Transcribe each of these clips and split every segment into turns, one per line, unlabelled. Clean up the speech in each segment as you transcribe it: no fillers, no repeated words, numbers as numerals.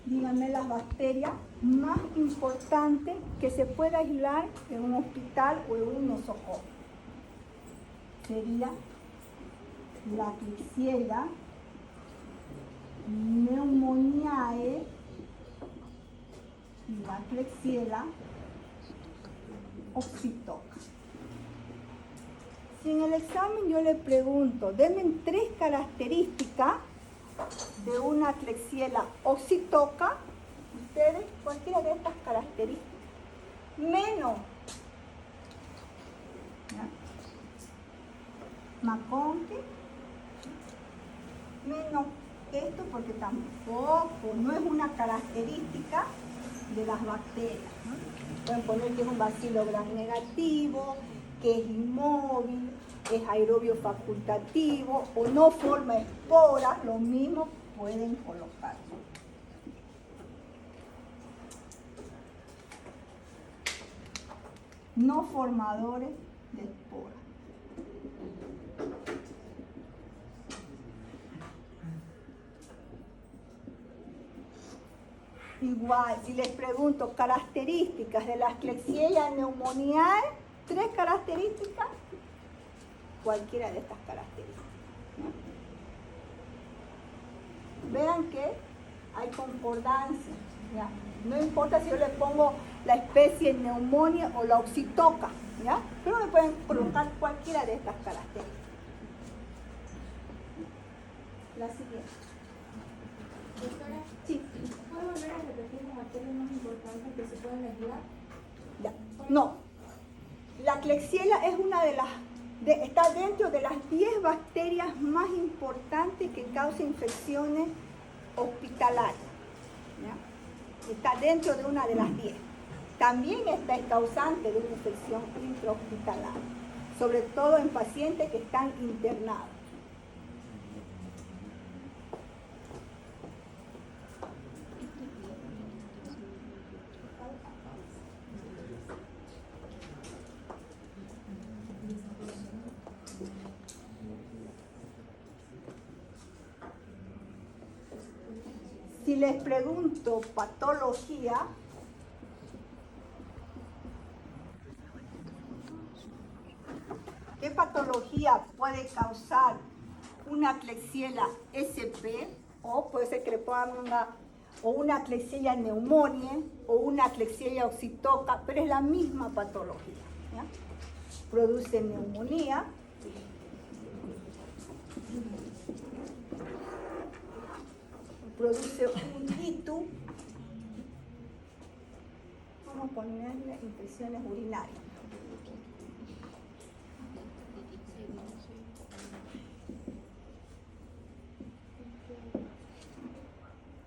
díganme las bacterias más importantes que se puede aislar en un hospital o en un nosocomio. Sería la Klebsiella pneumoniae y la Klebsiella oxytoca. Si en el examen yo le pregunto, denme 3 características de una Klebsiella oxytoca, ustedes, cualquiera de estas características, menos McConkie, menos esto, porque tampoco, no es una característica de las bacterias, ¿no? Pueden poner que es un bacilo gram negativo, que es inmóvil, es aerobio facultativo o no forma esporas, lo mismo pueden colocar. No formadores de esporas. Igual, si les pregunto características de las Klebsiella pneumoniae, 3 características, cualquiera de estas características, ¿no? Vean que hay concordancia, ¿ya? No importa si yo le pongo la especie neumonía o la oxytoca, ¿ya? Pero me pueden colocar cualquiera de estas características. La siguiente.
Doctora,
Sí.
¿puedo volver a repetir las bacterias más importantes que se pueden aislar?
Ya. No. La Klebsiella es una de las, está dentro de las 10 bacterias más importantes que causan infecciones hospitalarias, ¿ya? Está dentro de una de las 10. También esta es causante de una infección intrahospitalaria, sobre todo en pacientes que están internados. Si les pregunto patología, ¿qué patología puede causar una Klebsiella SP? O puede ser que le pongan una Klebsiella pneumoniae o una Klebsiella oxytoca, pero es la misma patología, ¿ya? Produce neumonía, produce un ITU, vamos a ponerle infecciones urinarias.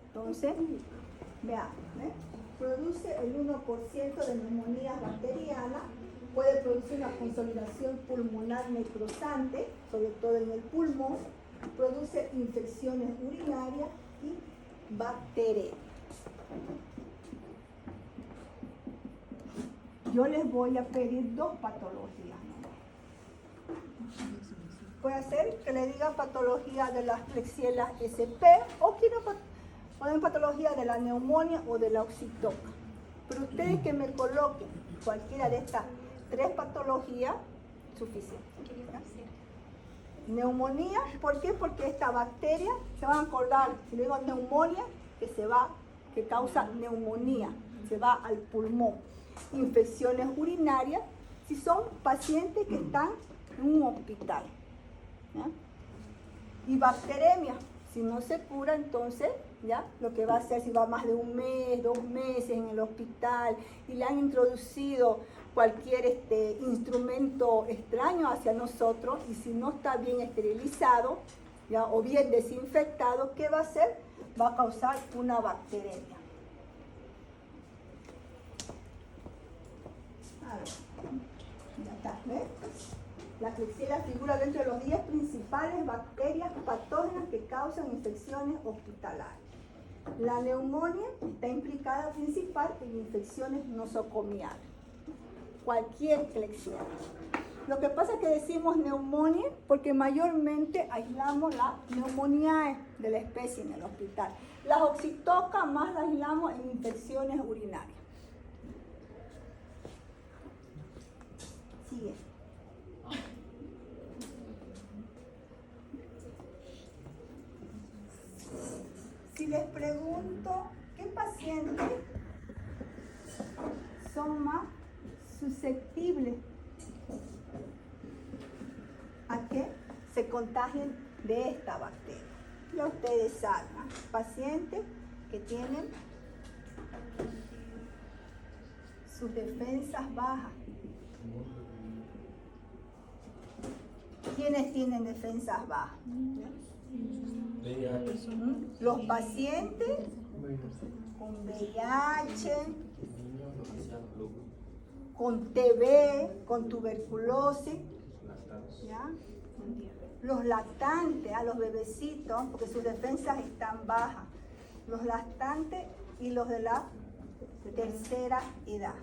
Entonces, vean, ¿eh? Produce el 1% de neumonías bacterianas, puede producir una consolidación pulmonar necrosante, sobre todo en el pulmón, produce infecciones urinarias y bacterias. Yo les voy a pedir 2 patologías. Puede ser que le diga patología de las Klebsiella SP o ponen patología de la neumonía o de la oxytoca. Pero ustedes que me coloquen cualquiera de estas 3 patologías, suficiente. Neumonía, ¿por qué? Porque esta bacteria, se van a acordar, si le digo neumonía, que causa neumonía, se va al pulmón. Infecciones urinarias, si son pacientes que están en un hospital, ¿ya? Y bacteremia, si no se cura, entonces, ¿ya? Lo que va a hacer, si va más de 1 mes, 2 meses en el hospital y le han introducido cualquier instrumento extraño hacia nosotros, y si no está bien esterilizado, ¿ya? O bien desinfectado, ¿qué va a hacer? Va a causar una bacteremia. A ver, ya está, ¿ves? La Klebsiella figura dentro de los 10 principales bacterias patógenas que causan infecciones hospitalarias. La neumonía está implicada principal en infecciones nosocomiales. Cualquier Klebsiella. Lo que pasa es que decimos neumonía porque mayormente aislamos la neumonía de la especie en el hospital. Las oxitocas más las aislamos en infecciones urinarias. Sigue. Si les pregunto, ¿qué pacientes son más susceptibles a que se contagien de esta bacteria? Ya ustedes saben, ¿no? Pacientes que tienen sus defensas bajas. ¿Quiénes tienen defensas bajas? Los pacientes con VIH, con TB, con tuberculosis, ¿ya? Los lactantes, a los bebecitos, porque sus defensas están bajas, los lactantes y los de la tercera edad.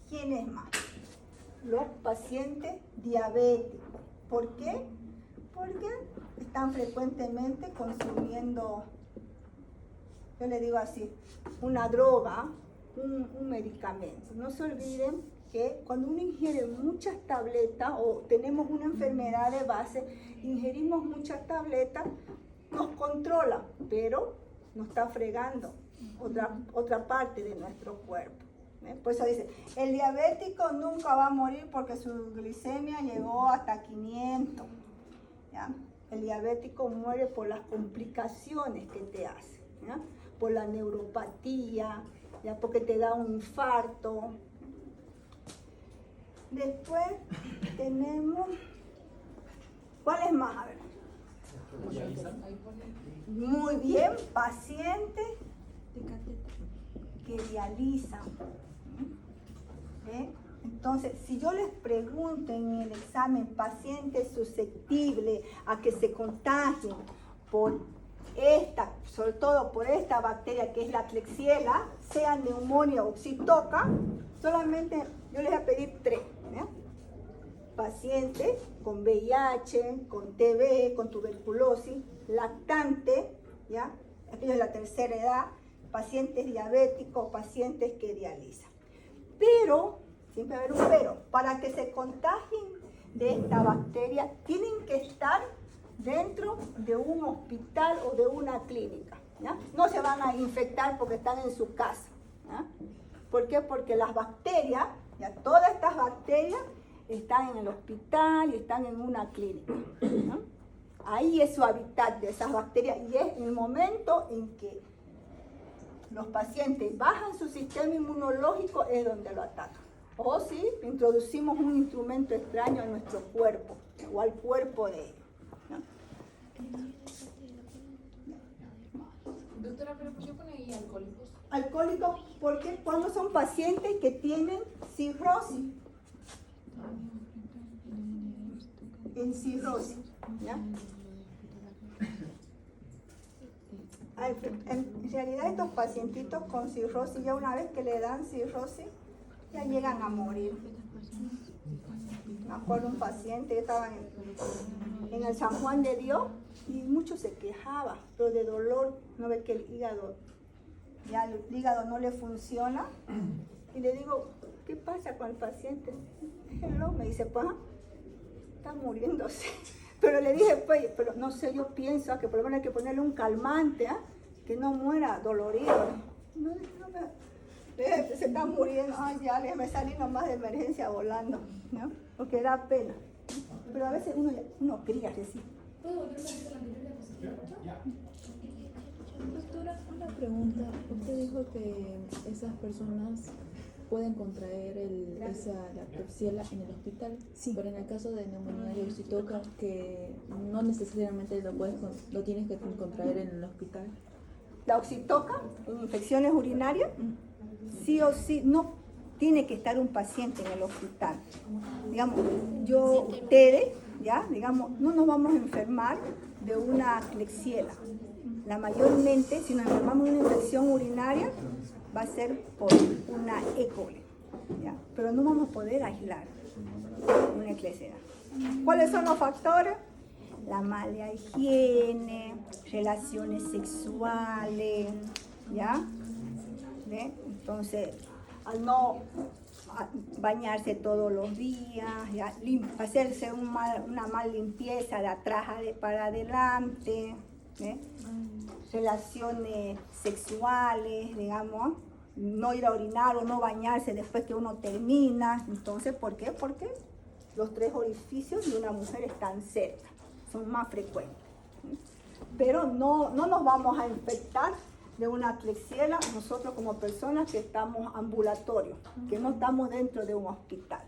¿Quiénes más? Los pacientes diabéticos. ¿Por qué? Porque están frecuentemente consumiendo, yo le digo así, una droga, un medicamento. No se olviden que cuando uno ingiere muchas tabletas o tenemos una enfermedad de base, ingerimos muchas tabletas, nos controla, pero nos está fregando otra parte de nuestro cuerpo. Por eso dice, el diabético nunca va a morir porque su glicemia llegó hasta 500. ¿Ya? El diabético muere por las complicaciones que te hace, ¿ya? Por la neuropatía, ¿ya? Porque te da un infarto. Después tenemos, ¿cuál es más? A ver. Muy bien, pacientes que dializan. ¿Ve? Entonces, si yo les pregunto en el examen, pacientes susceptibles a que se contagien por esta, sobre todo por esta bacteria que es la Klebsiella, sea neumonía o oxitoca, solamente yo les voy a pedir 3. ¿Ya? Pacientes con VIH, con TB, con tuberculosis, lactante, ¿ya? Aquellos de la tercera edad, pacientes diabéticos, pacientes que dializan. Pero, siempre va a haber un pero, para que se contagien de esta bacteria, tienen que estar dentro de un hospital o de una clínica, ¿ya? No se van a infectar porque están en su casa, ¿ya? ¿Por qué? Porque las bacterias, ya todas estas bacterias están en el hospital y están en una clínica, ¿no? Ahí es su hábitat de esas bacterias y es el momento en que los pacientes bajan su sistema inmunológico, es donde lo atacan. O si introducimos un instrumento extraño a nuestro cuerpo o al cuerpo de ellos, ¿no?
Doctora, pero ¿por qué pone ahí alcohólicos?
Alcohólicos, porque cuando son pacientes que tienen cirrosis, en cirrosis, ¿ya? En realidad estos pacientitos con cirrosis, ya una vez que le dan cirrosis, ya llegan a morir. Me acuerdo un paciente que estaba en el San Juan de Dios y mucho se quejaba, pero de dolor, no ve que el hígado no le funciona. Y le digo, ¿qué pasa con el paciente? Hello, me dice, pues, está muriéndose. Pero le dije, pues, pero no sé, yo pienso que por lo menos hay que ponerle un calmante, ¿eh? Que no muera dolorido. No, se está muriendo. Ay, ya, me salí nomás de emergencia volando, ¿no? Porque da pena. Pero a veces uno quería decir.
¿Puedo volver a hacer la anterior diapositiva?
Doctora, una pregunta. Usted dijo que esas personas pueden contraer la Klebsiella en el hospital,
Sí.
pero en el caso de neumonía y oxitoca, que no necesariamente lo tienes que contraer en el hospital.
La oxitoca, en infecciones urinarias, sí o sí, no tiene que estar un paciente en el hospital. Digamos, ustedes, ya, digamos, no nos vamos a enfermar de una Klebsiella. La mayormente, si nos enfermamos de una infección urinaria, va a ser por una E. coli, ¿ya? Pero no vamos a poder aislar. Una eclesiela. ¿Cuáles son los factores? La mala higiene, relaciones sexuales, ¿ya? ¿Ve? Entonces, al no bañarse todos los días, ¿ya? Hacerse una mala limpieza de atrás para adelante, ¿ve? Relaciones sexuales, digamos, no ir a orinar o no bañarse después que uno termina. Entonces, ¿por qué? Porque los 3 orificios de una mujer están cerca, son más frecuentes. Pero no nos vamos a infectar de una Klebsiella nosotros como personas que estamos ambulatorios, que no estamos dentro de un hospital.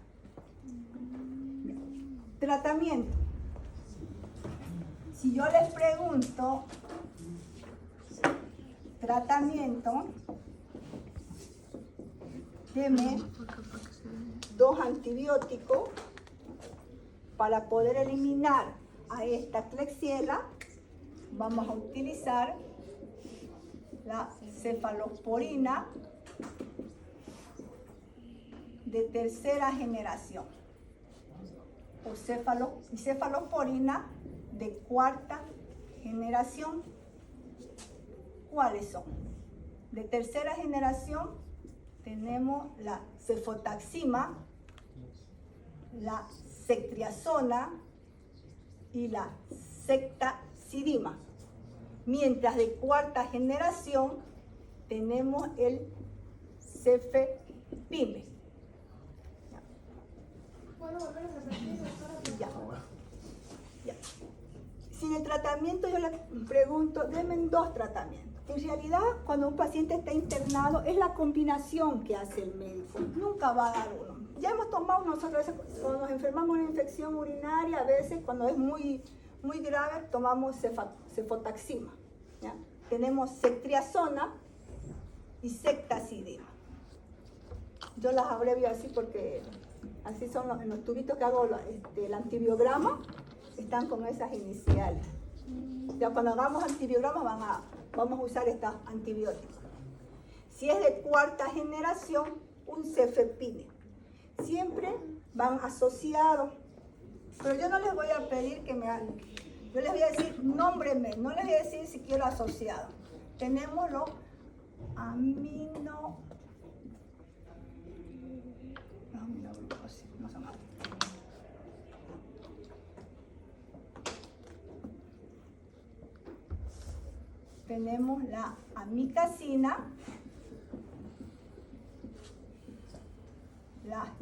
Tratamiento. Si yo les pregunto, tratamiento, deme 2 antibióticos para poder eliminar a esta Klebsiella. Vamos a utilizar la cefalosporina de 3ª generación o cefalosporina de 4ª generación. ¿Cuáles son? De 3ª generación tenemos la cefotaxima, la ceftriaxona y la ceftazidima. Mientras de 4ª generación tenemos el cefepime.
¿Puedo volver a repetir, doctora?
Ya. Si el tratamiento yo le pregunto, denme 2 tratamientos. En realidad, cuando un paciente está internado, es la combinación que hace el médico. Nunca va a dar uno. Ya hemos tomado nosotros, cuando nos enfermamos de una infección urinaria, a veces cuando es muy grave, tomamos cefotaxima. ¿Ya? Tenemos ceftriaxona y ceftazidima. Yo las abrevio así porque así son en los tubitos que hago el antibiograma, están con esas iniciales. Ya cuando hagamos antibiogramas vamos a usar estos antibióticos. Si es de 4ª generación, un cefepime. Siempre van asociados, pero yo no les voy a pedir que me hagan. Yo les voy a decir, nómbrenme, no les voy a decir si quiero asociado. Tenemos los aminoglucósidos, no son más. Tenemos la amicacina, la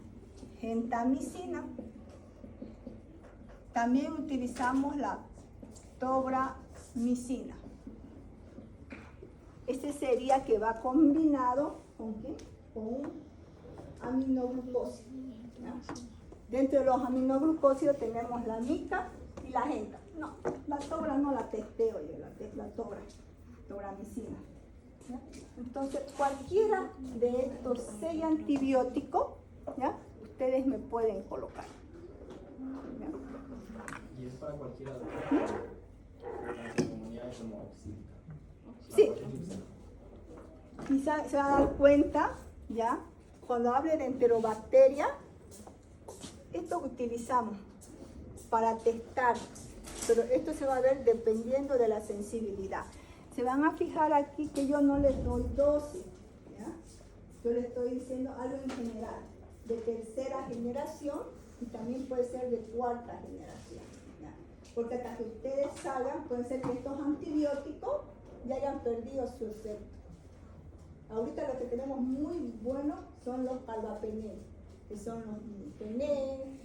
gentamicina. También utilizamos la tobramicina. Este sería que va combinado ¿con qué? Con un aminoglucósido. ¿Ya? Dentro de los aminoglucósidos tenemos la mica y la genta. No, la tobra no la testeo yo, la tobramicina. ¿Ya? Entonces, cualquiera de estos 6 antibióticos, ¿ya? Ustedes me pueden colocar. ¿Ya?
¿Y es para cualquiera de las comunidades hemoxílicas?
Sí. Quizá se va a dar cuenta, ¿ya? Cuando hable de enterobacteria, esto que utilizamos para testar, pero esto se va a ver dependiendo de la sensibilidad. Se van a fijar aquí que yo no les doy dosis, ¿ya? Yo les estoy diciendo algo en general, de 3ª generación y también puede ser de 4ª generación, ¿ya? Porque hasta que ustedes salgan, puede ser que estos antibióticos ya hayan perdido su efecto. Ahorita lo que tenemos muy bueno son los carbapenem, que son los penem,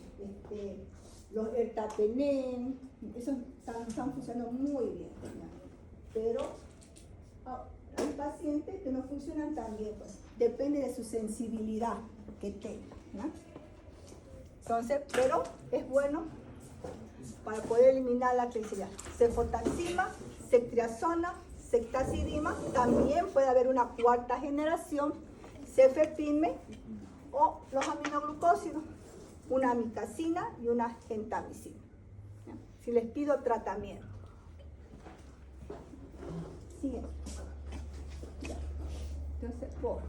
los ertapenem, esos están funcionando muy bien, ¿ya? Pero hay pacientes que no funcionan tan bien, pues, depende de su sensibilidad que tenga, ¿ya? Entonces, pero es bueno para poder eliminar la Klebsiella. Cefotaxima, ceftriaxona, ceftazidima, también puede haber una 4ª generación, cefepime o los aminoglucósidos, una amicacina y una gentamicina. ¿Ya? Si les pido tratamiento. Siguiente. Ya. Entonces, por.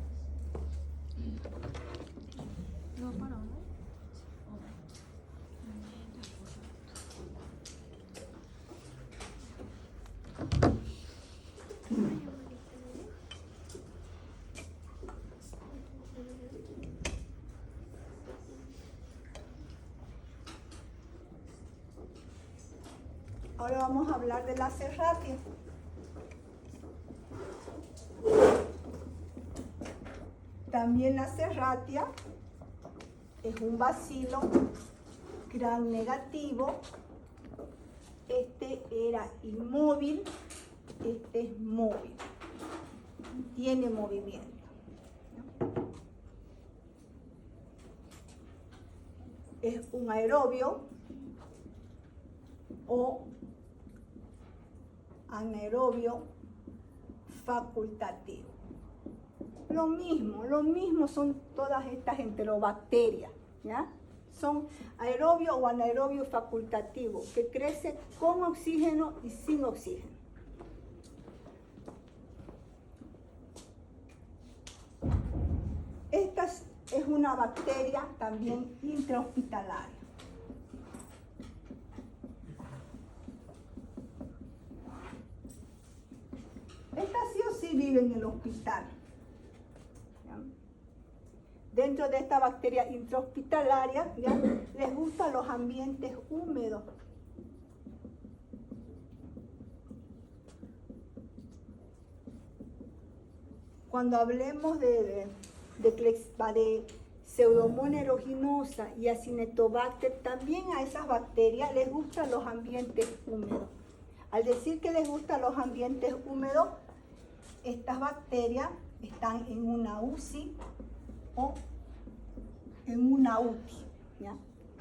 Ahora vamos a hablar de la Serratia. También la Serratia es un bacilo gran negativo. Este era inmóvil, este es móvil, tiene movimiento. Es un aerobio o anaerobio facultativo. Lo mismo son todas estas enterobacterias, ¿ya? Son aerobio o anaerobio facultativo, que crece con oxígeno y sin oxígeno. Esta es una bacteria también intrahospitalaria. Esta sí o sí vive en el hospital. ¿Ya? Dentro de esta bacteria intrahospitalaria, ¿ya? Les gustan los ambientes húmedos. Cuando hablemos de Pseudomonas aeruginosa y Acinetobacter, también a esas bacterias les gustan los ambientes húmedos. Al decir que les gustan los ambientes húmedos, estas bacterias están en una UCI o en una UTI, ¿ya?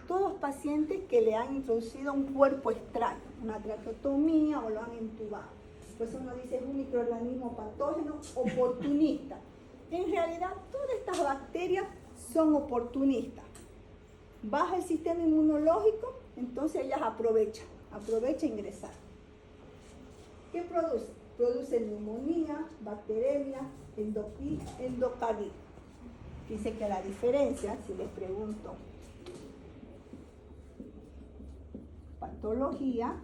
Todos pacientes que le han introducido un cuerpo extraño, una traqueotomía o lo han entubado. Por eso uno dice es un microorganismo patógeno oportunista. En realidad, todas estas bacterias son oportunistas. Baja el sistema inmunológico, entonces ellas aprovechan ingresar. ¿Qué produce? Produce neumonía, bacteremia, endocarditis. Dice que la diferencia, si les pregunto patología,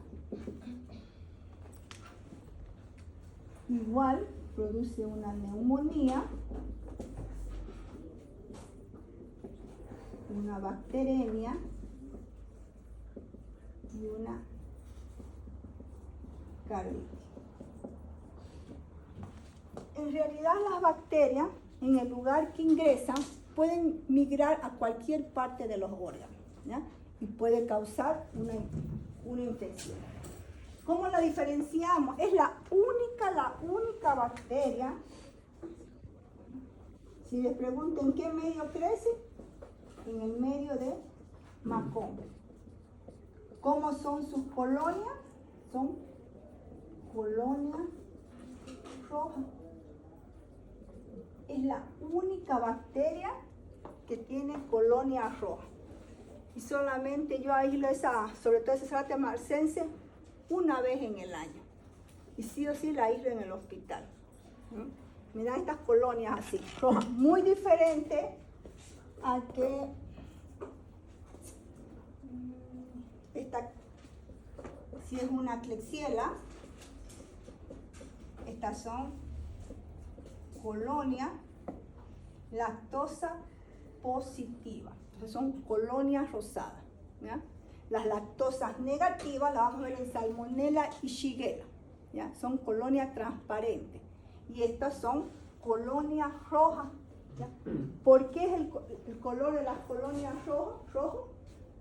igual produce una neumonía, una bacteremia y una carditis. En realidad las bacterias, en el lugar que ingresan, pueden migrar a cualquier parte de los órganos, ¿ya? Y puede causar una infección. ¿Cómo la diferenciamos? Es la única bacteria. Si les pregunto en qué medio crece, en el medio de Macón. ¿Cómo son sus colonias? Son colonias rojas. Es la única bacteria que tiene colonias rojas. Y solamente yo aíslo sobre todo esa Serratia marcense, una vez en el año. Y sí o sí la aíslo en el hospital. Miren estas colonias así, rojas, muy diferente a que esta, si es una Klebsiella, estas son colonias lactosa positiva. Entonces son colonias rosadas, ¿ya? Las lactosas negativas las vamos a ver en Salmonella y Shigella, ¿ya? Son colonias transparentes. Y estas son colonias rojas, ¿ya? ¿Por qué es el color de las colonias rojo?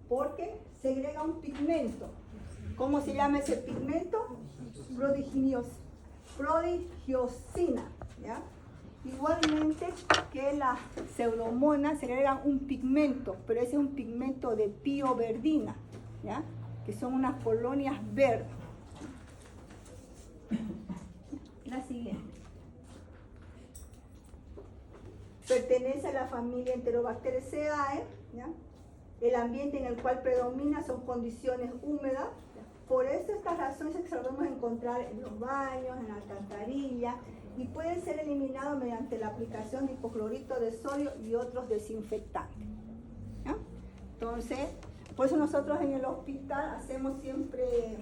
Porque segrega un pigmento. ¿Cómo se llama ese pigmento? Prodigiosina, ¿ya? Igualmente que las pseudomonas segregan un pigmento, pero ese es un pigmento de pioverdina, ¿ya? Que son unas colonias verdes. La siguiente. Pertenece a la familia Enterobacteriaceae, ¿ya? El ambiente en el cual predomina son condiciones húmedas. Por eso estas razones que podemos encontrar en los baños, en la alcantarilla, y pueden ser eliminados mediante la aplicación de hipoclorito de sodio y otros desinfectantes, ¿ya? Entonces, por eso nosotros en el hospital hacemos siempre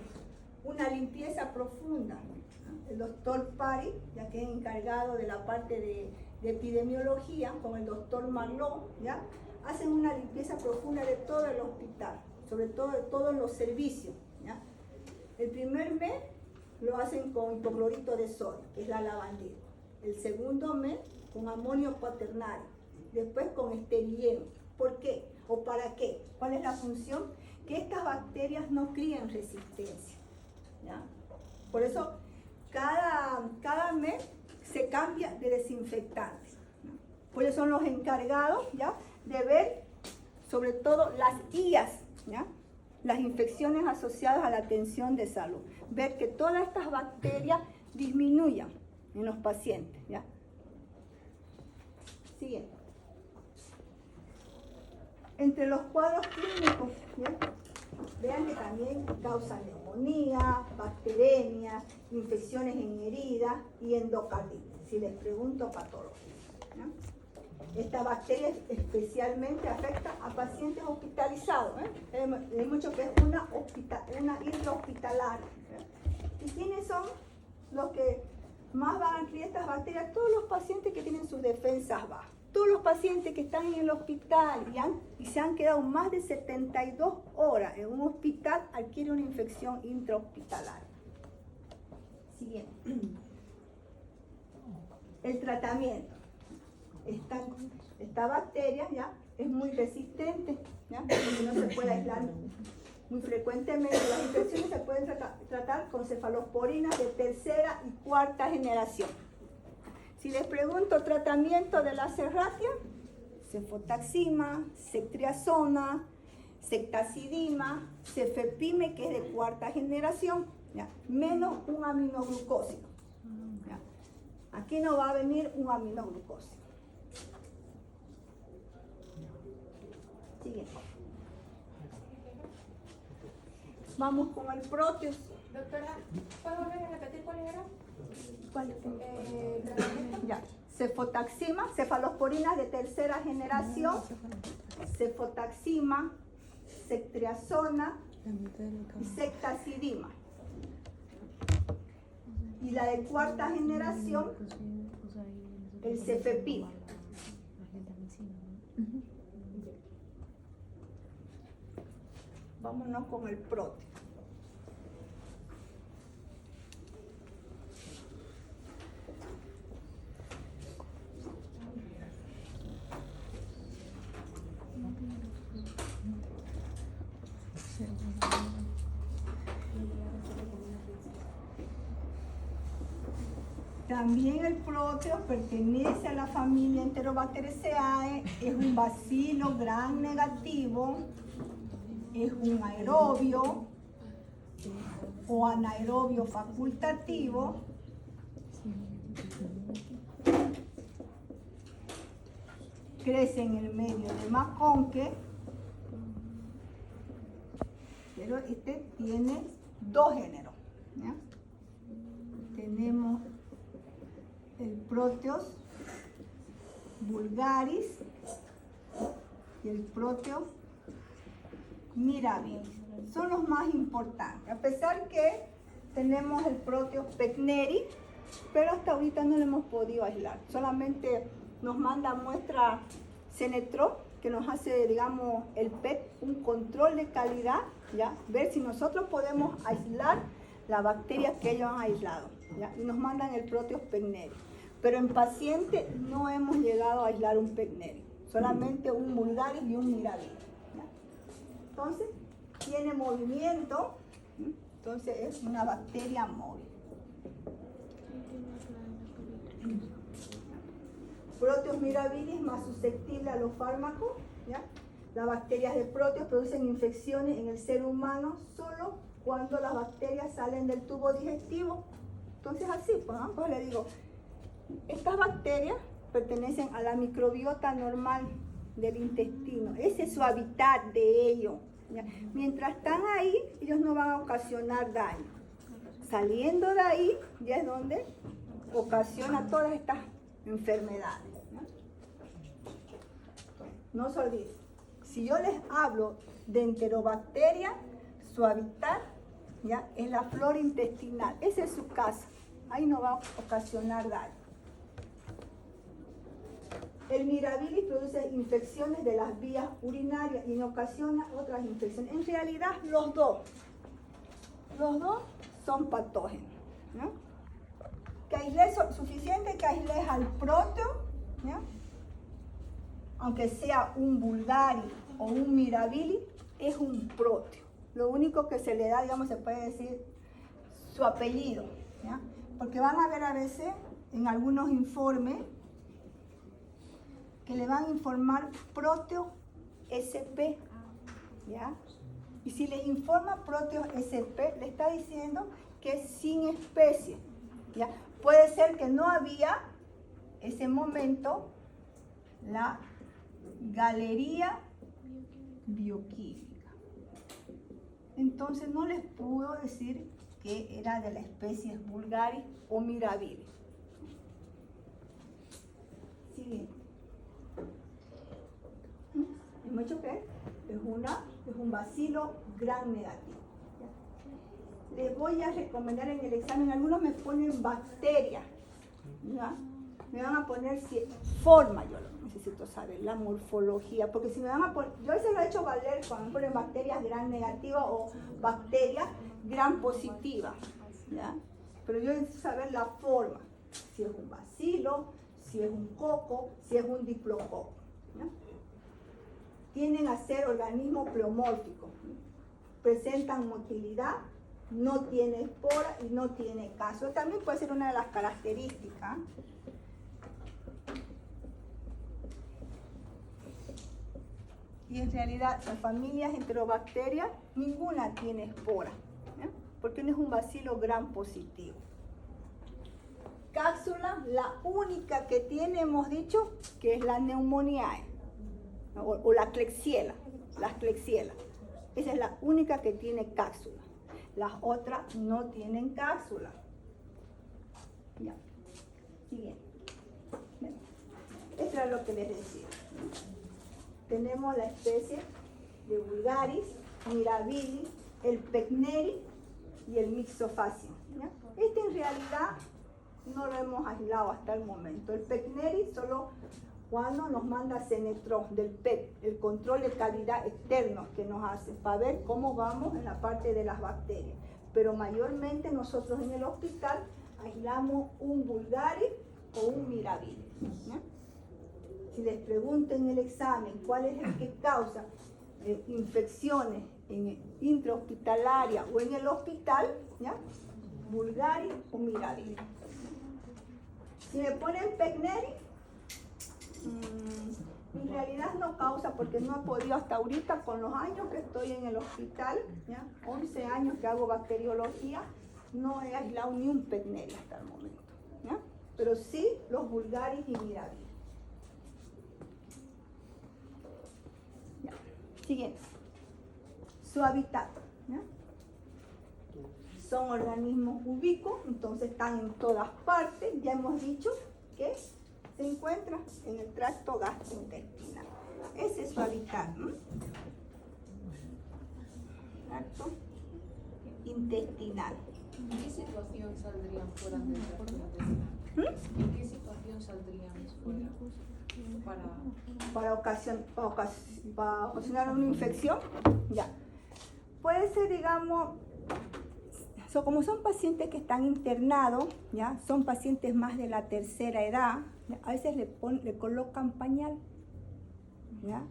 una limpieza profunda, ¿no? El doctor Pari, ya que es encargado de la parte de epidemiología, con el doctor Marló, ¿ya? Hacen una limpieza profunda de todo el hospital, sobre todo de todos los servicios, ¿ya? El primer mes lo hacen con hipoclorito de sodio, que es la lavandina. El segundo mes con amonio cuaternario. Después con esterilleno. ¿Por qué? ¿O para qué? ¿Cuál es la función? Que estas bacterias no críen resistencia. ¿Ya? Por eso cada mes se cambia de desinfectantes. ¿No? Por eso son los encargados, ¿ya?, de ver sobre todo las IAS, ¿ya?, las infecciones asociadas a la atención de salud. Ver que todas estas bacterias disminuyan en los pacientes. ¿Ya? Siguiente. Entre los cuadros clínicos, ¿ya?, vean que también causan neumonía, bacteremia, infecciones en heridas y endocarditis. Si les pregunto, patología. ¿Ya? Esta bacteria especialmente afecta a pacientes hospitalizados. Hay mucho que es una intrahospitalaria. ¿Y quiénes son los que más van a adquirir estas bacterias? Todos los pacientes que tienen sus defensas bajas. Todos los pacientes que están en el hospital y se han quedado más de 72 horas en un hospital adquieren una infección intrahospitalaria. Siguiente. El tratamiento. Esta bacteria, ¿ya?, es muy resistente, ¿ya?, y no se puede aislar muy frecuentemente. Las infecciones se pueden tratar con cefalosporinas de tercera y cuarta generación. Si les pregunto tratamiento de la serratia, cefotaxima, ceftriaxona, ceftazidima, cefepime, que es de cuarta generación, ¿ya?, menos un aminoglucósido. ¿Ya? Aquí no va a venir un aminoglucósido. Siguiente. Vamos con el Proteus.
Doctora, ¿puedo volver a repetir cuál era?
¿Cuál?
Tratamiento.
Ya. Cefotaxima, cefalosporinas de tercera generación, cefotaxima, ceftriaxona y ceftazidima. Y la de cuarta generación, el cefepime. Vámonos con el Proteus. También el Proteus pertenece a la familia Enterobacteriaceae, es un bacilo gram negativo, es un aerobio o anaerobio facultativo. Crece en el medio de Maconque, pero este tiene dos géneros. ¿Ya? Tenemos el Proteus vulgaris y el Proteus mirabilis. Son los más importantes, a pesar que tenemos el Proteus pecneri, pero hasta ahorita no lo hemos podido aislar. Solamente nos manda muestra Cenetro, que nos hace, digamos, el PET, un control de calidad, ¿ya? Ver si nosotros podemos aislar la bacteria que ellos han aislado, ¿ya? Y nos mandan el Proteus pecneri. Pero en pacientes no hemos llegado a aislar un pecneri, solamente un vulgaris y un mirabilis. ¿Ya? Entonces, tiene movimiento, entonces es una bacteria móvil. Proteus mirabilis más susceptible a los fármacos. ¿Ya? Las bacterias de Proteus producen infecciones en el ser humano solo cuando las bacterias salen del tubo digestivo. Entonces así, pues le digo, estas bacterias pertenecen a la microbiota normal del intestino. Ese es su hábitat de ellos. ¿Ya? Mientras están ahí, ellos no van a ocasionar daño. Saliendo de ahí, ya es donde ocasiona todas estas enfermedades. No se olviden, si yo les hablo de enterobacteria, su hábitat, ¿ya?, es la flora intestinal. Esa es su casa. Ahí no va a ocasionar daño. El mirabilis produce infecciones de las vías urinarias y no ocasiona otras infecciones. En realidad, los dos. Los dos son patógenos, ¿no? Que aísles, suficiente que aísles al próteo, ¿ya? Aunque sea un Bulgari o un Mirabili, es un próteo. Lo único que se le da, digamos, se puede decir su apellido, ¿ya? Porque van a ver a veces en algunos informes que le van a informar próteo SP, ¿ya? Y si les informa próteo SP, le está diciendo que es sin especie, ¿ya? Puede ser que no había ese momento la galería bioquímica. Entonces no les pudo decir que era de la especie Bulgari o Mirabili. Siguiente. Hemos dicho que es un bacilo gram negativo. Les voy a recomendar en el examen, algunos me ponen bacterias, ¿ya? Me van a poner forma, yo lo necesito saber, la morfología, porque si me van a poner, yo eso lo he hecho valer cuando me ponen bacterias gram negativas o bacterias gram positivas, ¿ya? Pero yo necesito saber la forma, si es un bacilo, si es un coco, si es un diplococo, ¿ya? Tienden a ser organismos pleomórficos, presentan motilidad, no tiene espora y no tiene caso. También puede ser una de las características. Y en realidad, en familias enterobacterias, ninguna tiene espora, ¿eh? Porque no es un bacilo gram positivo. Cápsula, la única que tiene, hemos dicho, que es la Pneumoniae, o la Klebsiella, las Klebsiella. Esa es la única que tiene cápsula. Las otras no tienen cápsula. Ya. Siguiente. Bien. Esto era lo que les decía. Tenemos la especie de Bulgaris, Mirabili, el Pecneri y el Myxophacium, ¿ya? Este en realidad no lo hemos aislado hasta el momento. El Pecneri solo cuando nos manda Senetron del PEP, el control de calidad externo que nos hace, para ver cómo vamos en la parte de las bacterias. Pero mayormente nosotros en el hospital aislamos un Bulgari o un Mirabili, ¿ya? Si les pregunto en el examen cuál es el que causa infecciones intrahospitalaria o en el hospital, ¿ya? Bulgari o Mirabili. Si me ponen Pecneri, en realidad no causa porque no he podido hasta ahorita con los años que estoy en el hospital, ¿ya? 11 años que hago bacteriología, no he aislado ni un Pecneri hasta el momento, ¿ya? Pero sí los Bulgaris y Mirabili. Ya. Siguiente. Su hábitat, ¿ya? Son organismos ubicos, entonces están en todas partes. Ya hemos dicho que se encuentra en el tracto gastrointestinal. Ese es su hábitat. Tracto intestinal.
¿En qué situación saldrían fuera del tracto intestinal? ¿En qué situación saldrían fuera?
Para ocasionar una infección. Ya. Puede ser, digamos, como son pacientes que están internados, ya, son pacientes más de la tercera edad, ¿ya? A veces le colocan pañal, ¿ya?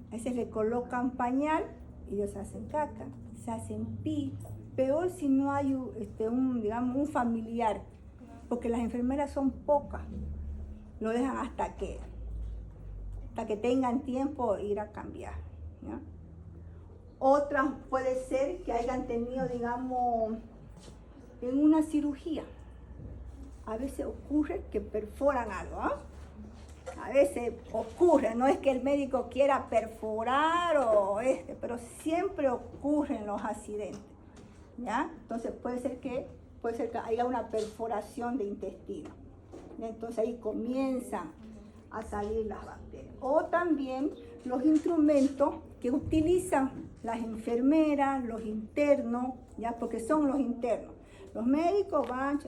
A veces le colocan pañal y ellos hacen caca, se hacen pi. Peor si no hay un familiar, porque las enfermeras son pocas, lo dejan hasta que tengan tiempo de ir a cambiar, ¿ya? Otras puede ser que hayan tenido, digamos, en una cirugía. A veces ocurre que perforan algo, ¿eh? A veces ocurre, no es que el médico quiera perforar pero siempre ocurren los accidentes, ¿ya? Entonces puede ser que haya una perforación de intestino, ¿ya? Entonces ahí comienzan a salir las bacterias. O también los instrumentos que utilizan las enfermeras, los internos, ¿ya? Porque son los internos. Los médicos van,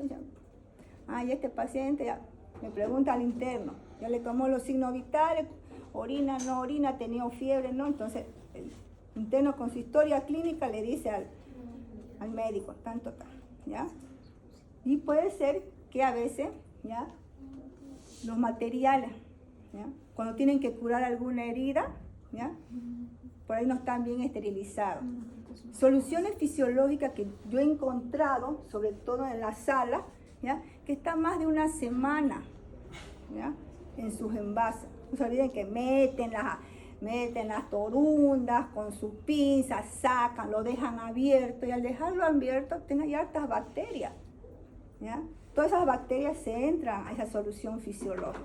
y este paciente ya me pregunta al interno, ya le tomó los signos vitales, orina, no orina, ha tenido fiebre, no. Entonces el interno con su historia clínica le dice al médico, tanto, ¿ya? Y puede ser que a veces, ¿ya? Los materiales, ¿ya? Cuando tienen que curar alguna herida, ¿ya? Por ahí no están bien esterilizados. Soluciones fisiológicas que yo he encontrado, sobre todo en la sala, ¿ya? Que está más de una semana, ¿ya? En sus envases. No se olviden que meten las torundas con sus pinzas, sacan, lo dejan abierto, y al dejarlo abierto tiene hartas bacterias, ¿ya? Todas esas bacterias se entran a esa solución fisiológica,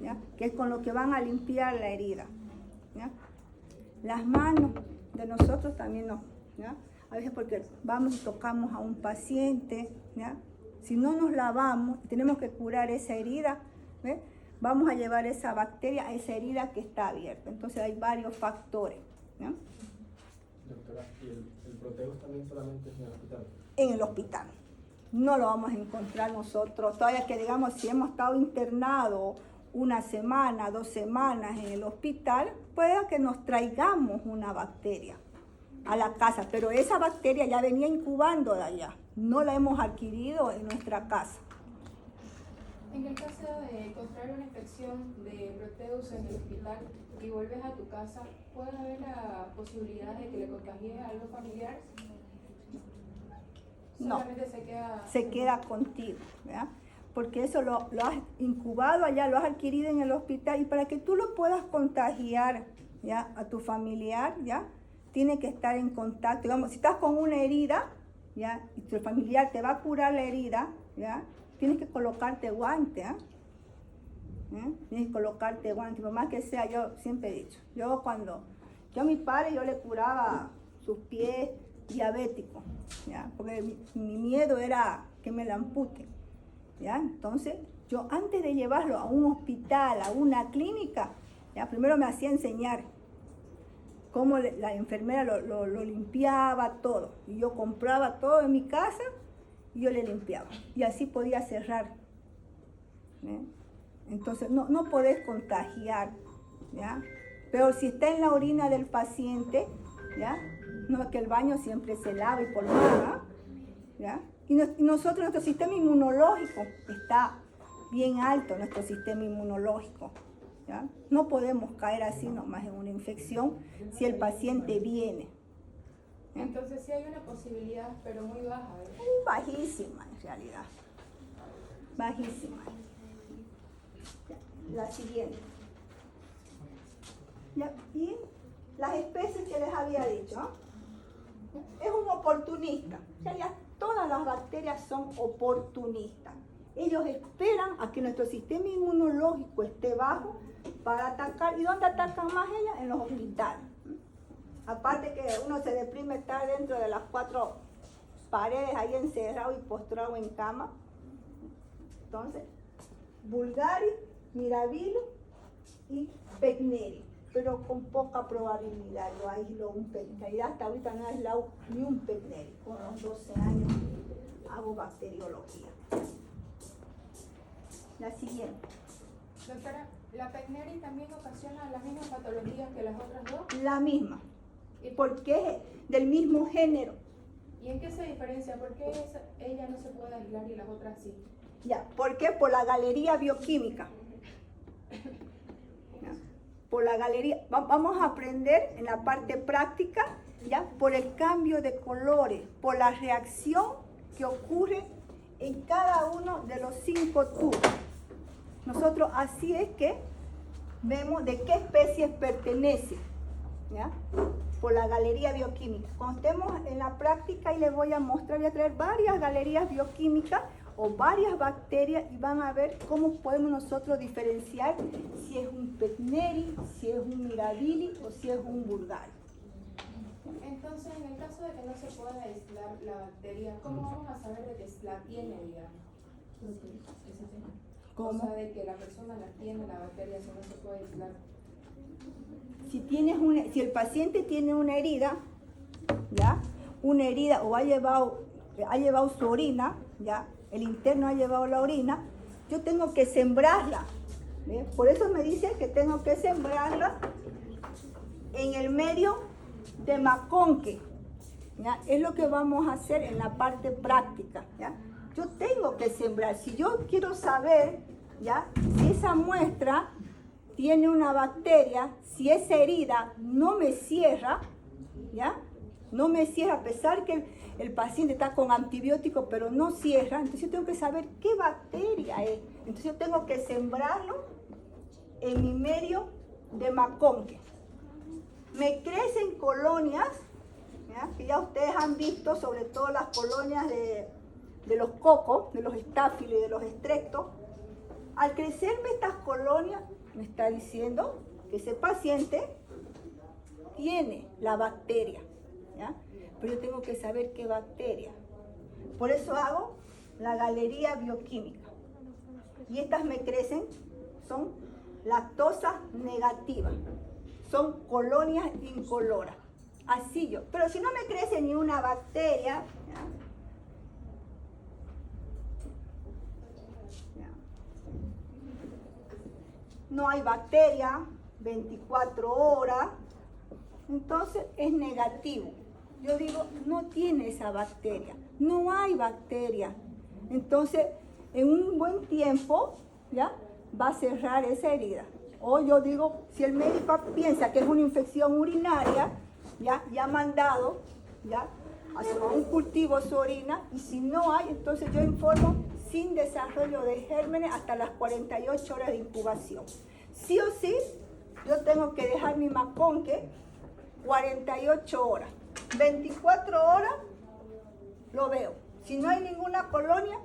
¿ya? Que es con lo que van a limpiar la herida, ¿ya? Las manos de nosotros también no, ¿ya? A veces porque vamos y tocamos a un paciente, ¿ya? Si no nos lavamos y tenemos que curar esa herida, ¿ves? Vamos a llevar esa bacteria a esa herida que está abierta. Entonces hay varios factores, ¿ya?
Doctora, ¿y el Proteus también solamente es en el hospital?
En el hospital. No lo vamos a encontrar nosotros. Todavía que digamos, si hemos estado internados una semana, 2 semanas en el hospital, puede que nos traigamos una bacteria a la casa, pero esa bacteria ya venía incubando de allá. No la hemos adquirido en nuestra casa.
En el caso de contraer una infección de Proteus en el hospital y vuelves a tu casa, ¿puede haber la posibilidad de que le contagies a algo familiar?
No,
Solamente
se queda contigo, ¿verdad? Porque eso lo has incubado allá, lo has adquirido en el hospital, y para que tú lo puedas contagiar, ¿ya? A tu familiar, ¿ya? Tiene que estar en contacto. Digamos, si estás con una herida, ¿ya? Y tu familiar te va a curar la herida, ¿ya? Tienes que colocarte guante, ¿eh? Tienes que colocarte guante, por más que sea, yo siempre he dicho, yo a mi padre yo le curaba sus pies diabéticos, ¿ya? Porque mi miedo era que me la amputen, ¿ya? Entonces, yo antes de llevarlo a un hospital, a una clínica, ¿ya? Primero me hacía enseñar cómo la enfermera lo limpiaba todo, y yo compraba todo en mi casa, y yo le limpiaba, y así podía cerrar, ¿ya? Entonces no podés contagiar, ¿ya? Pero si está en la orina del paciente, ¿ya? No, que el baño siempre se lava y por nada, ¿ya? Y nosotros, nuestro sistema inmunológico está bien alto, nuestro sistema inmunológico, ¿ya? No podemos caer así nomás en una infección si el paciente viene.
Entonces sí hay una posibilidad, pero muy baja, ¿verdad?
Bajísima en realidad, bajísima. La siguiente. Ya, y las especies que les había dicho, ¿no? Es un oportunista. Ya todas las bacterias son oportunistas. Ellos esperan a que nuestro sistema inmunológico esté bajo para atacar. ¿Y dónde atacan más ellas? En los hospitales. Aparte que uno se deprime estar dentro de las 4 paredes ahí encerrado y postrado en cama. Entonces, Bulgaris, Mirabilis y Pecneri, pero con poca probabilidad yo aíslo un Pecneri. En realidad hasta ahorita no he aislado ni un Pecneri. Con los 12 años hago bacteriología. La siguiente.
Doctora, ¿la Pecneri también ocasiona las mismas patologías que las otras dos?
La misma, porque es del mismo género.
¿Y en qué se diferencia? ¿Por qué ella no se puede aislar y las otras sí?
Ya, ¿por qué? Por la galería bioquímica. ¿Ya? Por la galería. Vamos a aprender en la parte práctica, ¿ya? Por el cambio de colores, por la reacción que ocurre en cada uno de los 5 tubos. Nosotros así es que vemos de qué especies pertenece, ¿ya? Por la galería bioquímica. Cuando estemos en la práctica y les voy a mostrar, voy a traer varias galerías bioquímicas o varias bacterias y van a ver cómo podemos nosotros diferenciar si es un Pecneri, si es un Mirabilis o si es un Bulgaris.
Entonces, en el caso de que no se pueda aislar la bacteria, ¿cómo vamos a saber de que la tiene, digamos?
¿Cómo?
O sea, de que la persona la tiene, la bacteria, si no se puede aislar.
Si el paciente tiene una herida, ¿ya? Una herida o ha llevado su orina, ¿ya? El interno ha llevado la orina, yo tengo que sembrarla. ¿Ve? Por eso me dice que tengo que sembrarla en el medio de Maconque, ¿ya? Es lo que vamos a hacer en la parte práctica, ¿ya? Yo tengo que sembrar. Si yo quiero saber, ¿ya?, si esa muestra tiene una bacteria, si esa herida no me cierra, ¿ya?, no me cierra, a pesar que el paciente está con antibiótico, pero no cierra, entonces yo tengo que saber qué bacteria es. Entonces yo tengo que sembrarlo en mi medio de maconque. Me crecen colonias, ¿ya?, que ya ustedes han visto, sobre todo las colonias de los cocos, de los estáfilos y de los estreptos. Al crecerme estas colonias, me está diciendo que ese paciente tiene la bacteria, ¿ya? Pero yo tengo que saber qué bacteria. Por eso hago la galería bioquímica. Y estas me crecen, son lactosa negativa, son colonias incoloras. Así yo. Pero si no me crece ni una bacteria, ¿ya?, no hay bacteria, 24 horas, entonces es negativo. Yo digo, no tiene esa bacteria, no hay bacteria. Entonces, en un buen tiempo, ¿ya?, va a cerrar esa herida. O yo digo, si el médico piensa que es una infección urinaria, ya ha mandado, ¿ya?, a hacer un cultivo su orina, y si no hay, entonces yo informo sin desarrollo de gérmenes hasta las 48 horas de incubación. Sí o sí, yo tengo que dejar mi maconque 48 horas. 24 horas lo veo. Si no hay ninguna colonia,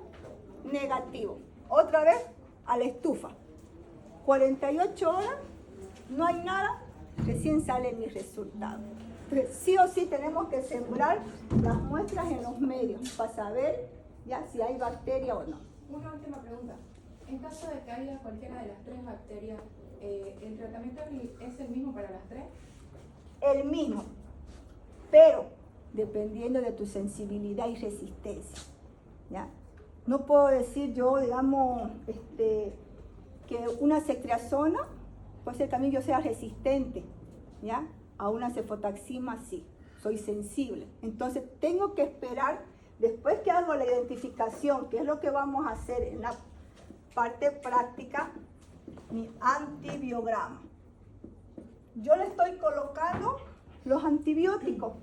negativo. Otra vez a la estufa. 48 horas, no hay nada, recién salen mis resultados. Entonces, sí o sí tenemos que sembrar las muestras en los medios para saber ya si hay bacteria o no.
Una última pregunta. En caso de que haya cualquiera de las 3 bacterias, ¿el tratamiento es el mismo para las 3?
El mismo, pero dependiendo de tu sensibilidad y resistencia, ¿ya? No puedo decir yo, digamos, que una ceftriaxona, puede ser que a mí yo sea resistente, ¿ya?, a una cefotaxima sí, soy sensible. Entonces tengo que esperar, después que hago la identificación, que es lo que vamos a hacer en la parte práctica, mi antibiograma. Yo le estoy colocando los antibióticos,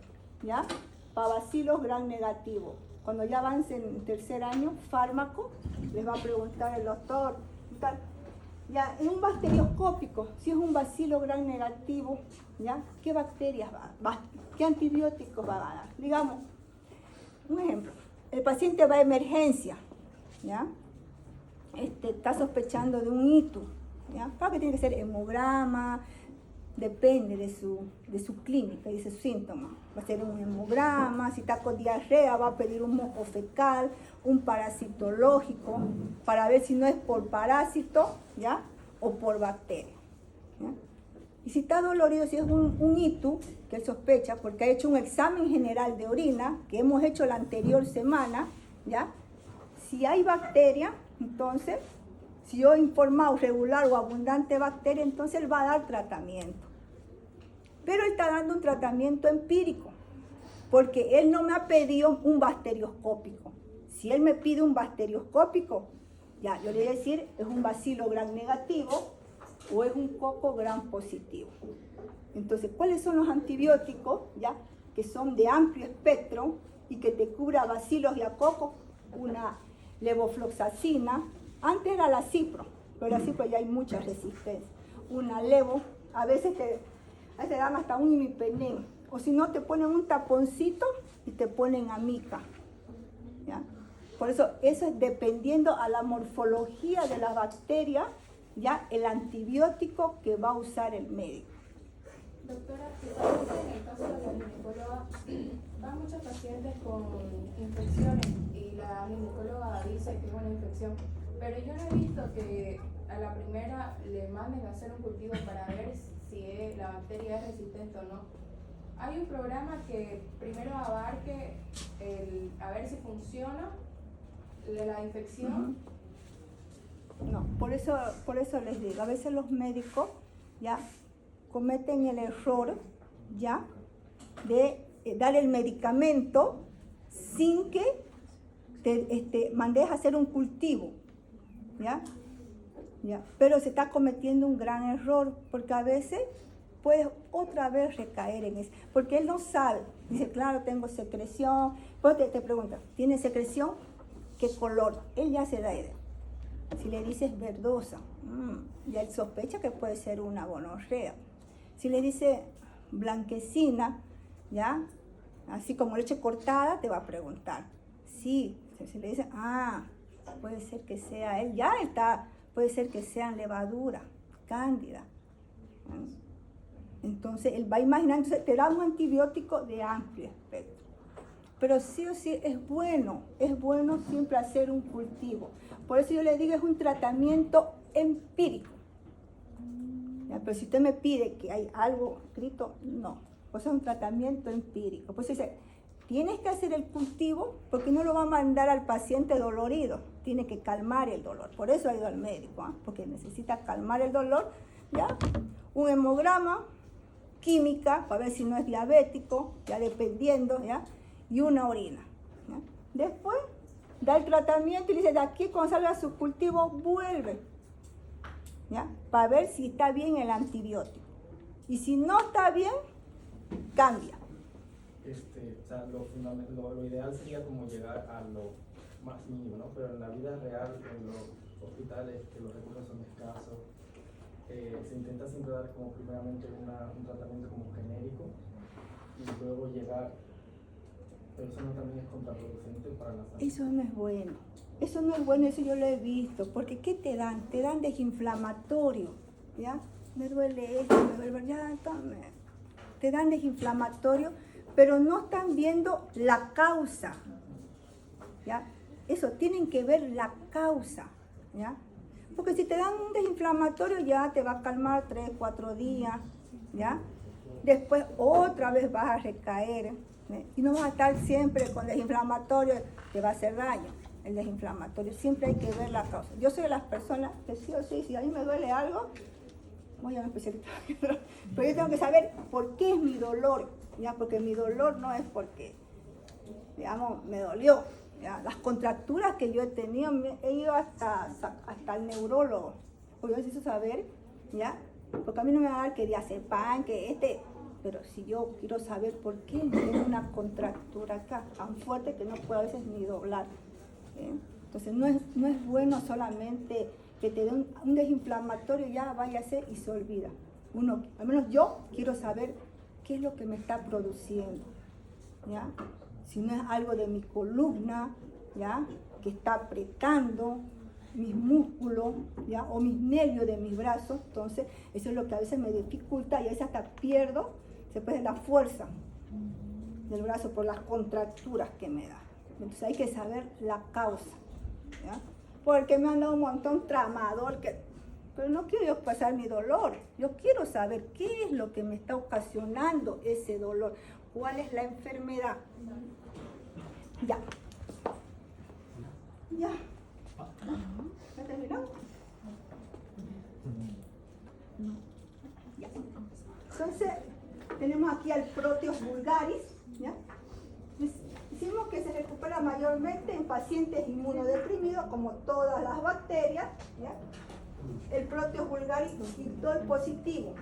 ¿ya?, para bacilos gram negativos. Cuando ya avancen en tercer año, fármaco, les va a preguntar el doctor, tal. Ya, en un bacterioscópico, si es un bacilo gram negativo, ¿ya?, ¿qué bacterias qué antibióticos va a dar? Digamos, un ejemplo, el paciente va a emergencia, ¿ya?, está sospechando de un ITU, ¿ya? Claro que tiene que ser hemograma, depende de su clínica y de sus síntomas. Va a ser un hemograma, si está con diarrea va a pedir un moco fecal, un parasitológico, para ver si no es por parásito, ¿ya?, o por bacteria, ¿ya? Y si está dolorido, si es un ITU, que él sospecha, porque ha hecho un examen general de orina, que hemos hecho la anterior semana, ¿ya? Si hay bacteria, entonces, si yo he informado regular o abundante bacteria, entonces él va a dar tratamiento. Pero él está dando un tratamiento empírico, porque él no me ha pedido un bacterioscópico. Si él me pide un bacterioscópico, ya, yo le voy a decir, es un bacilo gram negativo o es un coco gram positivo. Entonces, ¿cuáles son los antibióticos, ya, que son de amplio espectro y que te cubra bacilos y a coco? Una levofloxacina, antes era la cipro, pero la cipro ya hay mucha resistencia. Una levo, a veces te dan hasta un imipenem, o si no te ponen un taponcito y te ponen amica, ¿ya? Por eso es dependiendo a la morfología de la bacteria, ya el antibiótico que va a usar el médico.
Doctora, en el caso de la ginecóloga, van muchos pacientes con infecciones y la ginecóloga dice que es una infección, pero yo no he visto que a la primera le manden a hacer un cultivo para ver si la bacteria es resistente o no. Hay un programa que primero abarque a ver si funciona la infección.
No, por eso les digo, a veces los médicos ya cometen el error ya de dar el medicamento sin que te mandes a hacer un cultivo, ¿ya? ¿Ya? Pero se está cometiendo un gran error, porque a veces puedes otra vez recaer en eso, porque él no sabe. Dice, claro, tengo secreción. Pues te pregunta, ¿tiene secreción? ¿Qué color? Él ya se da idea. Si le dices verdosa, ya él sospecha que puede ser una gonorrea. Si le dice blanquecina, ¿ya? Así como leche cortada, te va a preguntar. Sí, si le dice, puede ser que sea él, ya está, puede ser que sean levadura, cándida. Entonces, él va imaginando, te da un antibiótico de amplio espectro. Pero sí o sí es bueno siempre hacer un cultivo. Por eso yo le digo, es un tratamiento empírico. ¿Ya? Pero si usted me pide que hay algo escrito, no. Pues es un tratamiento empírico. Pues dice, tienes que hacer el cultivo porque no lo va a mandar al paciente dolorido. Tiene que calmar el dolor. Por eso ha ido al médico, porque necesita calmar el dolor. ¿Ya? Un hemograma, química, para ver si no es diabético, ya dependiendo, ¿ya? Y una orina. ¿Ya? Después da el tratamiento y dice, de aquí cuando salga su cultivo, vuelve, ¿ya? Para ver si está bien el antibiótico. Y si no está bien, cambia.
O sea, lo ideal sería como llegar a lo más mínimo, ¿no? Pero en la vida real, en los hospitales, que los recursos son escasos, se intenta siempre dar como primeramente un tratamiento como genérico y luego llegar, pero eso no también es contraproducente para la salud.
Eso no es bueno. Eso no es bueno, eso yo lo he visto. Porque ¿qué te dan? Te dan desinflamatorio, ¿ya? Me duele esto, me duele, ya, tome. Te dan desinflamatorio, pero no están viendo la causa, ¿ya? Eso, tienen que ver la causa, ¿ya? Porque si te dan un desinflamatorio ya te va a calmar 3, 4 días, ¿ya? Después otra vez vas a recaer, ¿eh? Y no vas a estar siempre con desinflamatorio, te va a hacer daño el desinflamatorio. Siempre hay que ver la causa. Yo soy de las personas que sí o sí, si a mí me duele algo, voy a un especialista. Pero yo tengo que saber por qué es mi dolor, ¿ya? Porque mi dolor no es porque, digamos, me dolió. ¿Ya? Las contracturas que yo he tenido, he ido hasta el neurólogo, porque yo necesito saber, ¿ya? Porque a mí no me va a dar que diazepam, pero si yo quiero saber por qué tengo una contractura acá, tan fuerte que no puedo a veces ni doblar. Entonces no es bueno solamente que te den un desinflamatorio, ya vaya a ser y se olvida. Al menos yo quiero saber qué es lo que me está produciendo, ¿ya? Si no es algo de mi columna, ¿ya? Que está apretando mis músculos, ¿ya? O mis nervios de mis brazos, entonces eso es lo que a veces me dificulta y a veces hasta pierdo, se puede la fuerza del brazo por las contracturas que me da. Entonces hay que saber la causa, ¿ya? Porque me han dado un montón tramador, pero no quiero yo pasar mi dolor, yo quiero saber qué es lo que me está ocasionando ese dolor. ¿Cuál es la enfermedad? Ya. ¿Ya terminó? Ya. Entonces, tenemos aquí al Proteus vulgaris, ¿ya? Decimos que se recupera mayormente en pacientes inmunodeprimidos, como todas las bacterias, ¿ya? El Proteus vulgaris indol positivo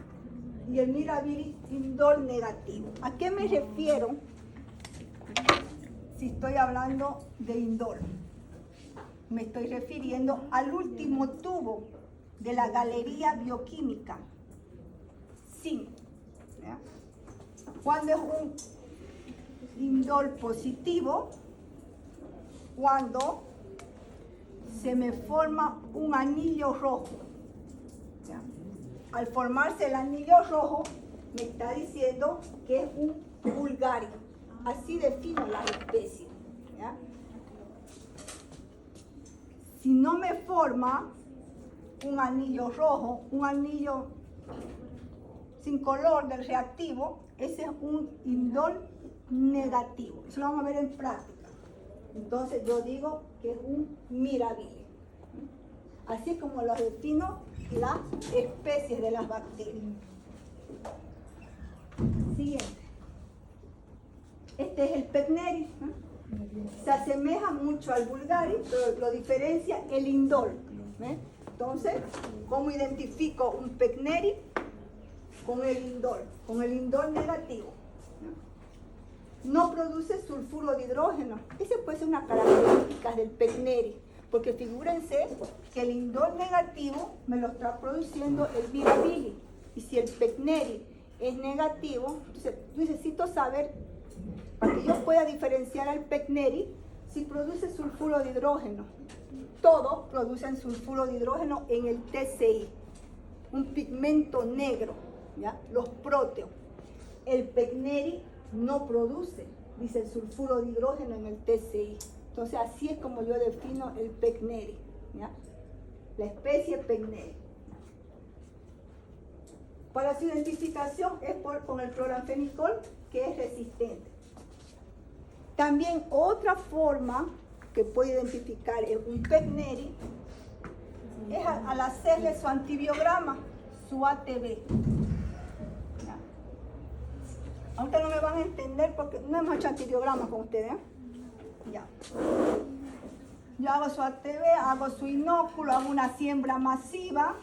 y el Mirabilis indol negativo. ¿A qué me refiero si estoy hablando de indol? Me estoy refiriendo al último tubo de la galería bioquímica, zinc. ¿Ya? Cuando es un indol positivo, cuando se me forma un anillo rojo. ¿Ya? Al formarse el anillo rojo, me está diciendo que es un vulgaris. Así defino la especie. ¿Ya? Si no me forma un anillo rojo, un anillo sin color del reactivo, ese es un indol negativo. Eso lo vamos a ver en práctica. Entonces yo digo que es un Mirabilis. Así es como lo defino las especies de las bacterias. Siguiente. Este es el Pecneri. Se asemeja mucho al Bulgari, pero lo diferencia el indol. Entonces, ¿cómo identifico un Pecneri? Con el indol negativo. No produce sulfuro de hidrógeno. Esa puede ser una característica del Pecneri, porque figúrense que el indol negativo me lo está produciendo el Mirabili. Y si el Pecneri es negativo, entonces necesito saber, para que yo pueda diferenciar al Pecneri, si produce sulfuro de hidrógeno. Todos producen sulfuro de hidrógeno en el TCI, un pigmento negro, ¿ya? Los próteos. El Pecneri no produce, dice, el sulfuro de hidrógeno en el TCI. Entonces así es como yo defino el Pecneri, ¿ya? La especie Pecneri. Para su identificación es con el cloranfenicol, que es resistente. También otra forma que puede identificar un Pecneri es al hacerle su antibiograma, su ATB. ¿Ya? Ahorita no me van a entender porque no hemos hecho antibiograma con ustedes. Ya. Yo hago su ATB, hago su inóculo, hago una siembra masiva,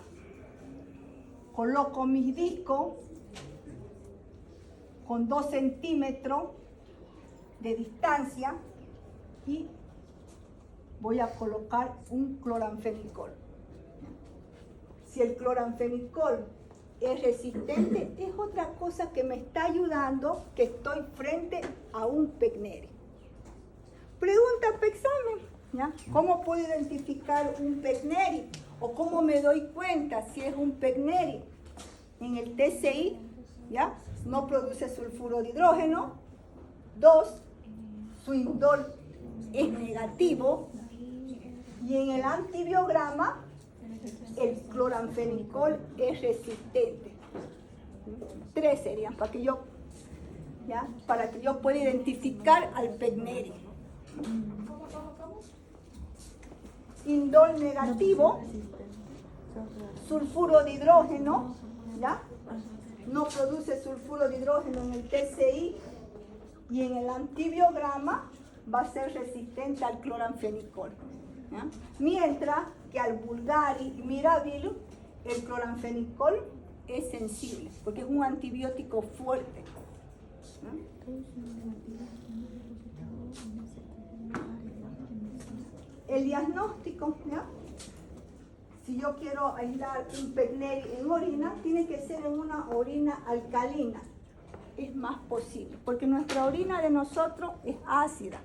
coloco mis discos con 2 centímetros de distancia y voy a colocar un cloranfenicol. Si el cloranfenicol es resistente, es otra cosa que me está ayudando que estoy frente a un Pecneri. Pregunta para examen, ¿ya? ¿Cómo puedo identificar un Pecneri? ¿O cómo me doy cuenta si es un Pecneri? En el TCI, ¿ya? No produce sulfuro de hidrógeno. 2, su indol es negativo. Y en el antibiograma, el cloranfenicol es resistente. 3 serían para que yo pueda identificar al Pecneri. Indol negativo, sulfuro de hidrógeno, ¿ya? No produce sulfuro de hidrógeno en el TCI y en el antibiograma va a ser resistente al cloranfenicol, ¿ya? Mientras que al Bulgari y Mirabili el cloranfenicol es sensible porque es un antibiótico fuerte, ¿ya? El diagnóstico, ¿ya? Si yo quiero aislar un Pecneri en orina, tiene que ser en una orina alcalina. Es más posible, porque nuestra orina de nosotros es ácida.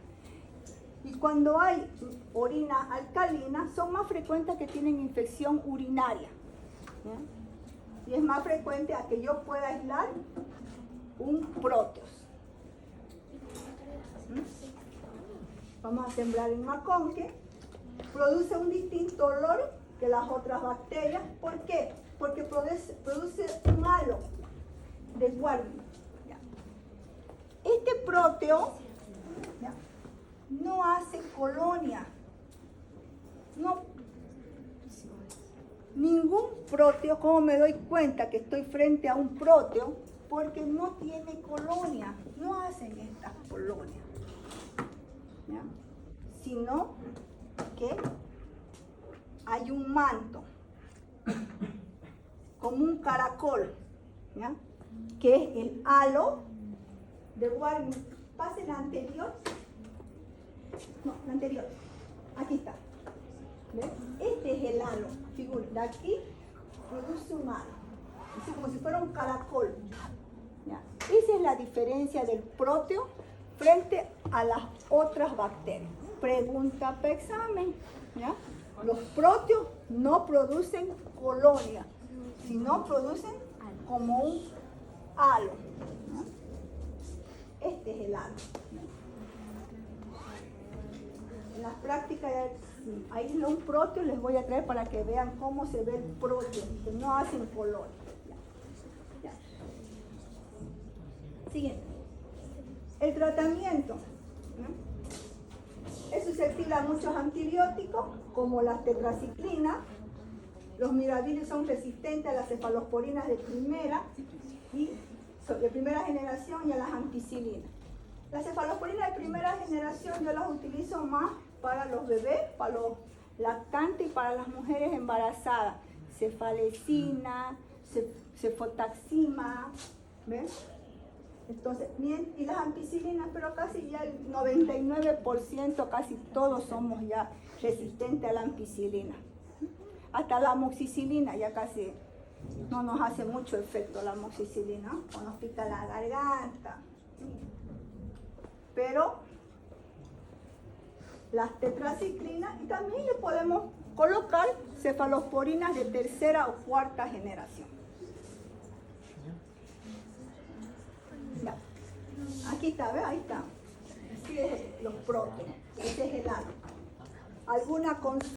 Y cuando hay orina alcalina, son más frecuentes que tienen infección urinaria, ¿ya? Y es más frecuente a que yo pueda aislar un próteos. Vamos a sembrar en maconque. Produce un distinto olor que las otras bacterias. ¿Por qué? Porque produce un halo de Warburg. Este próteo, ¿ya?, no hace colonia. No. Ningún próteo, ¿cómo me doy cuenta que estoy frente a un próteo? Porque no tiene colonia. No hacen estas colonias, ¿ya? Sino que hay un manto, como un caracol, ¿ya?, que es el halo de Warburg. Pase la anterior. No, la anterior. Aquí está. ¿Ves? Este es el halo. Figura, de aquí produce un halo. Es como si fuera un caracol, ¿ya? Esa es la diferencia del próteo frente a las otras bacterias. Pregunta para examen, ¿ya? Los próteos no producen colonia, sino producen como un halo, ¿no? Este es el halo. En las prácticas ahí en un próteo les voy a traer para que vean cómo se ve el próteo, que no hacen colonia. Ya. Siguiente. El tratamiento, ¿no?, es susceptible a muchos antibióticos, como las tetraciclinas. Los mirabilis son resistentes a las cefalosporinas de primera generación y a las ampicilinas. Las cefalosporinas de primera generación yo las utilizo más para los bebés, para los lactantes y para las mujeres embarazadas. Cefalecina, cefotaxima, ¿ves? Entonces, y las ampicilinas, pero casi ya el 99%, casi todos somos ya resistentes a la ampicilina. Hasta la amoxicilina ya casi no nos hace mucho efecto la amoxicilina, o nos pica la garganta. Pero las tetraciclinas, y también le podemos colocar cefalosporinas de tercera o cuarta generación. Ya. Aquí está, ¿ves? Ahí está. Así es los próteos. Ese es el ano. Alguna